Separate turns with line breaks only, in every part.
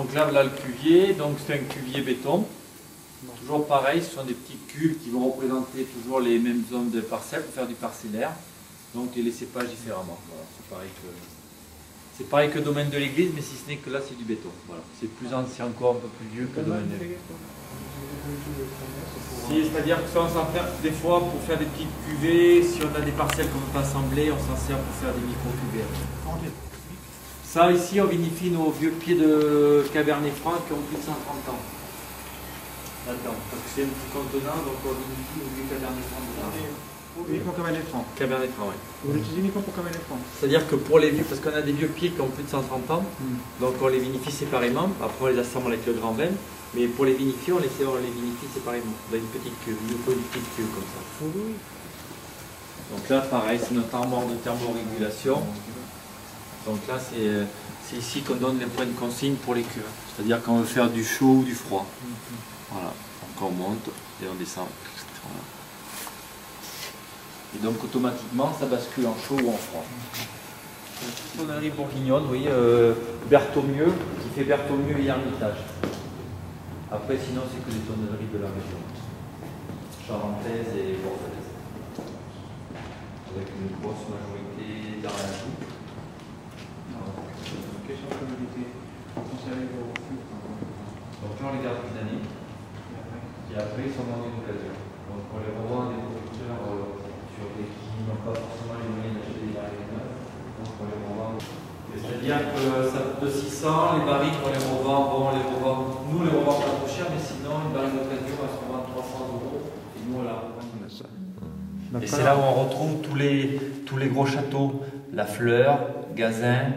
Donc là, voilà le cuvier. Donc c'est un cuvier béton. Toujours pareil, ce sont des petits cubes qui vont représenter toujours les mêmes zones de parcelles pour faire du parcellaire. Donc et les cépages différemment. Voilà, c'est pareil que le domaine de l'église, mais si ce n'est que là c'est du béton. Voilà. C'est plus ancien encore, un peu plus vieux que le domaine de l'église. C'est-à-dire que ça on s'en sert des fois pour faire des petites cuvées. Si on a des parcelles qu'on ne peut pas assembler, on s'en sert pour faire des micro-cuvées. Ça ici on vinifie nos vieux pieds de Cabernet Franc qui ont plus de 130 ans. Attends, parce que c'est un petit contenant, donc on vinifie nos vieux Cabernet Franc de là.
Uniquement Cabernet Franc.
Cabernet Franc, oui.
Vous l'utilisez uniquement pour Cabernet Franc.
C'est-à-dire que pour les vieux, parce qu'on a des vieux pieds qui ont plus de 130 ans, donc on les vinifie séparément, après on les assemble avec le grand vin, mais pour les vinifier, on les vinifie séparément, dans une petite cuve, il nous faut une petite cuve comme ça. Donc là, pareil, c'est notre armoire de thermorégulation. Donc là, c'est ici qu'on donne les points de consigne pour les cuves, c'est-à-dire qu'on veut faire du chaud ou du froid. Voilà, donc on monte et on descend. Voilà. Et donc automatiquement ça bascule en chaud ou en froid. Tonnerie bourguignonne, oui, Berthaumieux, qui fait Berthaumieux et Hermitage. Après sinon c'est que des tonneries de la région. Charentaise et bordelaise. Avec une grosse majorité d'Arlati.
Question de communauté. Conserver vos flux.
Donc là on les garde une année. Et après ils sont vendus d'occasion. Donc on les revend à des producteurs qui n'ont pas forcément les moyens d'acheter des barriques neuves, donc on les revend. C'est-à-dire que ça coûte de 600, les barriques on les revend, nous les revend pas trop cher, mais sinon une barrique d'occasion elle se revend 300 € et nous on la revend. Et c'est là où on retrouve tous les gros châteaux, La Fleur, Gazin.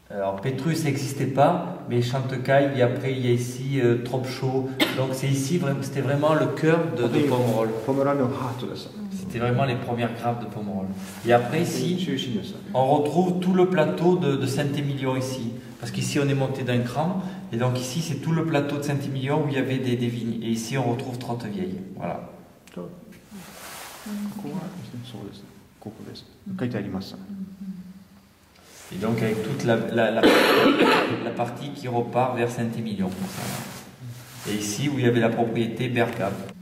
Alors Pétrus n'existait pas, mais Chantecaille, et après il y a ici Tropchaux. Donc c'est ici, c'était vraiment le cœur de Pomerol. C'était vraiment les premières grappes de Pomerol. Et après ici, on retrouve tout le plateau de Saint-Émilion ici. Parce qu'ici on est monté d'un cran, et donc ici c'est tout le plateau de Saint-Émilion où il y avait des vignes. Et ici on retrouve Trottevieille. Voilà. Et donc avec toute la partie qui repart vers Saint-Émilion. Et ici où il y avait la propriété Bergap.